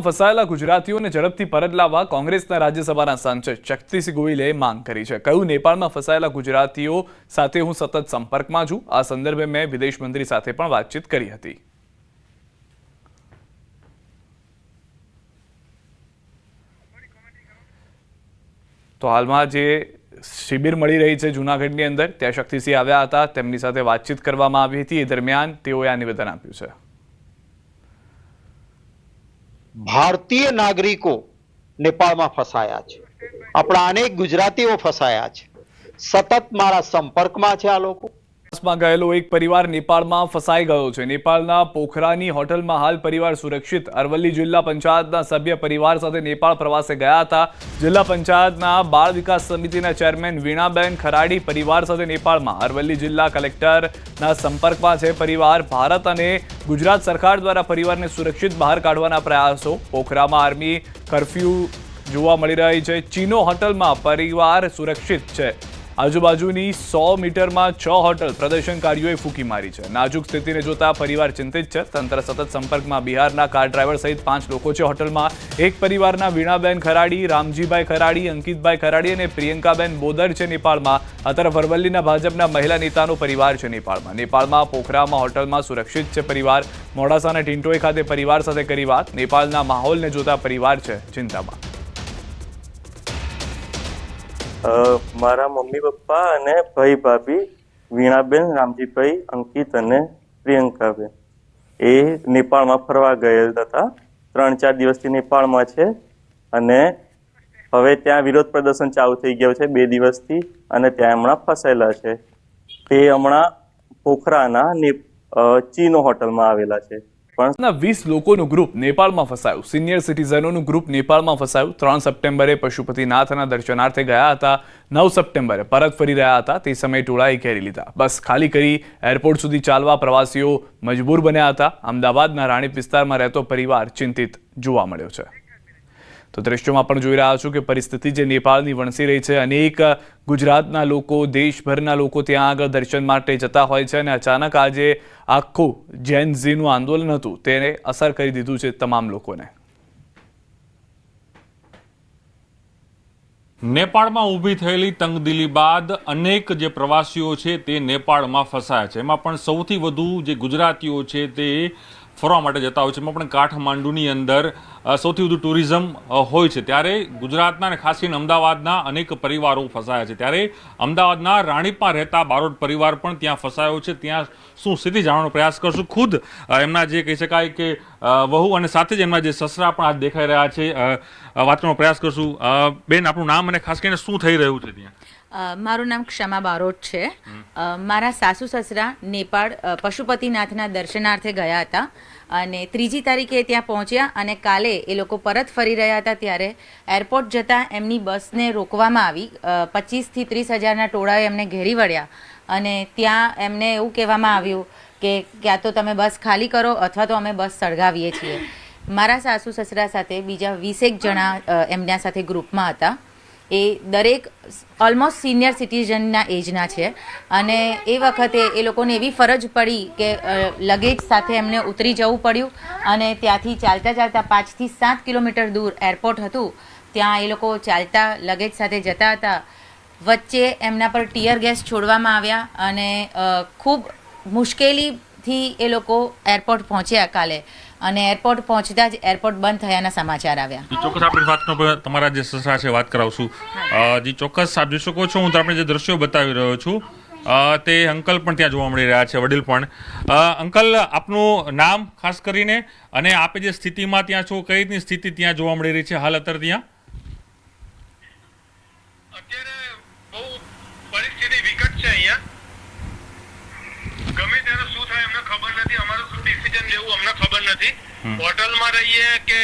ફસાયેલા ગુજરાતીઓને ઝડપથી પરત લાવવા કોંગ્રેસના રાજ્યસભાના સાંસદ શક્તિસિંહ ગોહિલે માંગ કરી છે। કહ્યું, નેપાળમાં ફસાયેલા ગુજરાતીઓ સાથે હું સતત સંપર્કમાં છું। આ સંદર્ભે મેં વિદેશ મંત્રી સાથે પણ વાતચીત કરી હતી। તો હાલમાં જે શિબિર મળી રહી છે જૂનાગઢની અંદર, ત્યાં શક્તિસિંહ આવ્યા હતા, તેમની સાથે વાતચીત કરવામાં આવી હતી। એ દરમિયાન તેઓએ આ નિવેદન આપ્યું છે। भारतीय नागरिको नेपाल में फसाया है। अपना अनेक गुजरातीओ फसाया है। सतत मारा संपर्क में है। आ लोग गयेलो एक परिवार नेपाल में फसाई गयो है। नेपालना पोखरानी होटल में हाल परिवार सुरक्षित। अरवली जिला पंचायतना सभ्य परिवार साथे नेपाल प्रवासे गया था। जिला पंचायतना बाल विकास समितिना चेरमेन वीणाबेन खराड़ी परिवार साथे नेपाल में। अरवली जिला कलेक्टरना संपर्क में है परिवार। भारत अने गुजरात सरकार द्वारा परिवार ने सुरक्षित बहार काढवाना प्रयासों। पोखरा में आर्मी कर्फ्यू जोवा मळी रही है। चीनो होटल में परिवार सुरक्षित है। आजूबाजूनी 100 मीटर में 6 होटल प्रदर्शनकारीओए फूकी मारी है। नाजुक स्थिति ने जोता परिवार चिंतित है। तंत्र सतत संपर्क में बिहारना कार ड्राइवर सहित 5 लोग है होटल में। एक परिवारना वीणाबेन खराड़ी, रामजीभाई खराड़ी, अंकितभाई खराड़ी और प्रियंकाबेन बोदर है नेपाल में। आ तरफ अरवलीना भाजपना महिला नेतानो परिवार है नेपाल में। नेपाल में पोखरा में होटल में सुरक्षित है परिवार। मोडासाना टिंटोई खाते परिवार साथे करी बात। नेपालना माहौल ने जोता परिवार है चिंता में। मारा मम्मी पप्पा अने भाई भाभी वीणाबेन, रामजीभाई, अंकित अने प्रियंकाबेन ए नेपाल में फरवा गयेला था। 3-4 दिवसथी नेपाल में छे अने हवे त्यां विरोध प्रदर्शन चालू थई गयुं छे 2 दिवसथी अने त्यां हमणां फसायेला छे। ते हमणां पोखराना चीनो होटल में आवेला छे। 20 लोगों ग्रुप नेपाल में फसाયું। सीनियर सिटीजनों ग्रुप नेपाल में फसाયું। 3 सप्टेम्बरे पशुपतिनाथना दर्शनार्थे गया था। 9 सप्टेम्बरे परत फरी रह्या था। ते समय टोळाए घेरी लीधा। बस खाली करी एरपोर्ट सुधी चालवा प्रवासीओ मजबूर बन्या था। अमदावादना राणीप विस्तारमां रहेतो परिवार चिंतित जोवा मळ्यो छे। तो दृश्यों में पण जोई रह्या छो कि परिस्थिति जे नेपाळनी वणसी रही है। अनेक गुजरातना लोको, देशभरना लोको त्यां आगळ दर्शन माटे जता होय छे अने अचानक आजे आखुं जेन झीनुं आंदोलन हतुं तेने असर करी दीधुं छे तमाम लोकोने। नेपाल में ऊभी थयेली तंगदिली बाद अनेक जे प्रवासीओ छे ते नेपाल में फसाया छे। एमां पण सौथी वधु जे गुजरातीओ छे ते फरवा माटे जता होय छे। एमां पण काठमांडूनी अंदर सौथी वधु टूरिज्म होय छे। त्यारे गुजरातना अने खास करीने अमदावादना अनेक परिवारो फसाया छे। त्यारे अमदावादना राणीपमां रहेता बारोट परिवार पण त्यां फसायो छे। त्यां शुं स्थिति जाणવાનો प्रयास करशुं। खुद एमना जे कही शकाय के वहू अने साथे ज एमना जे ससरा पण आज देखाई रह्या छे। વાત કરવાનો પ્રયાસ કરશું। બેન, આપણું નામ અને ખાસ કરીને શું થઈ રહ્યું છે ત્યાં? મારું નામ ક્ષમા બારોટ છે। મારા સાસુ સસરા નેપાળ પશુપતિનાથના દર્શનાર્થે ગયા હતા અને 3જી તારીખે ત્યાં પહોંચ્યા અને કાલે એ લોકો પરત ફરી રહ્યા હતા ત્યારે એરપોર્ટ જતાં એમની બસને રોકવામાં આવી। 25 થી 30 હજારના ટોળાએ એમને ઘેરી વળ્યા અને ત્યાં એમને એવું કહેવામાં આવ્યું કે ક્યાં તો તમે બસ ખાલી કરો અથવા તો અમે બસ સળગાવીએ છીએ। મારા સાસુ સસરા સાથે બીજા 20 જણા એમના સાથે ગ્રુપમાં હતા। એ દરેક ઓલમોસ્ટ સિનિયર સિટીઝનના એજના છે અને એ વખતે એ લોકોને એવી ફરજ પડી કે લગેજ સાથે એમને ઉતરી જવું પડ્યું અને ત્યાંથી ચાલતા ચાલતા 5 થી 7 કિલોમીટર દૂર એરપોર્ટ હતું ત્યાં એ લોકો ચાલતા લગેજ સાથે જતા હતા। વચ્ચે એમના પર ટીયર ગેસ છોડવામાં આવ્યા અને ખૂબ મુશ્કેલીથી એ લોકો એરપોર્ટ પહોંચ્યા કાલે અને એરપોર્ટ પહોંચતા જ એરપોર્ટ બંધ થયાના સમાચાર આવ્યા। ચોક્કસ આપણે વાત તમારા જે સસરા છે વાત કરાવશું। જી ચોક્કસ આપ જોઈ શકો છો, હું તો આપણે જે દ્રશ્યો બતાવી રહ્યો છું તે અંકલ પણ ત્યાં જોવા મળી રહ્યા છે, વડીલ પણ। અંકલ, આપનું નામ ખાસ કરીને અને આપે જે સ્થિતિમાં ત્યાં છો, કઈ રીતની સ્થિતિ ત્યાં જોવા મળી રહી છે હાલ અત્યારે ત્યાં? અત્યારે બહુ પરિસ્થિતિ વિકટ છે અહીંયા। ગમે ત્યારે શું થાય અમને ખબર નથી। અમારું શું ડિસિઝન લેવું અમને ખબર નથી। હોટલમાં રહીએ કે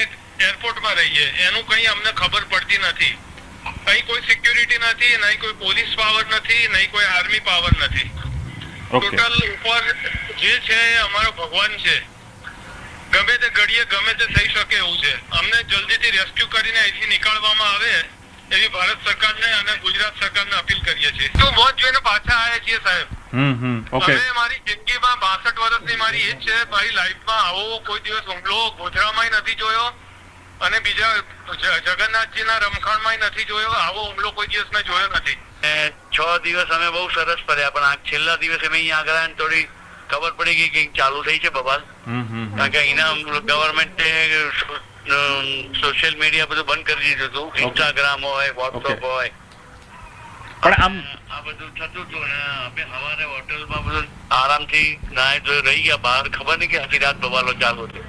એરપોર્ટમાં રહીએ એનું કંઈ અમને ખબર પડતી નથી। અહીં કોઈ સિક્યુરિટી નથી, નહીં કોઈ પોલીસ પાવર નથી, નહીં કોઈ આર્મી પાવર નથી। ટોટલ ઉપર જે છે એ અમારો ભગવાન છે। ગમે તે ઘડીએ ગમે તે થઈ શકે એવું છે। અમને જલ્દીથી રેસ્ક્યુ કરીને અહીંથી નીકળવામાં આવે એવી ભારત સરકારને અને ગુજરાત સરકારને અપીલ કરીએ છીએ। તો મોત જોઈને પાછા આવ્યા છીએ સાહેબ। ઓકે, મારી જિંદગીમાં 62 વર્ષની મારી એજ છે। મારી લાઈફમાં આવો કોઈ દિવસ હુમલો ગોધરામાં નથી જોયો બીજા જગન્નાથજીના રમખાણમાં નથી જોયો, આવો હુમલો કોઈ દિવસ મેં જોયો નથી. 6 દિવસ અમે બહુ સરસ ફર્યા, પણ આ છેલ્લા દિવસે મેં અહીંયા આગળ આવીને થોડી ખબર પડી ગઈ કે ચાલુ થઈ છે બબાલ. કારણ કે અહીંના ગવર્મેન્ટે સોશિયલ મીડિયા બધું બંધ કરી દીધું હતું. ઇન્સ્ટાગ્રામ હોય, વોટ્સઅપ હોય, પણ આ બધું થતું હતું. અને અમે સવારે હોટલમાં બધું આરામથી નાહી ધોઈ રહી ગયા બહાર. ખબર નહીં કે આખી રાત બબાલો ચાલુ હતી.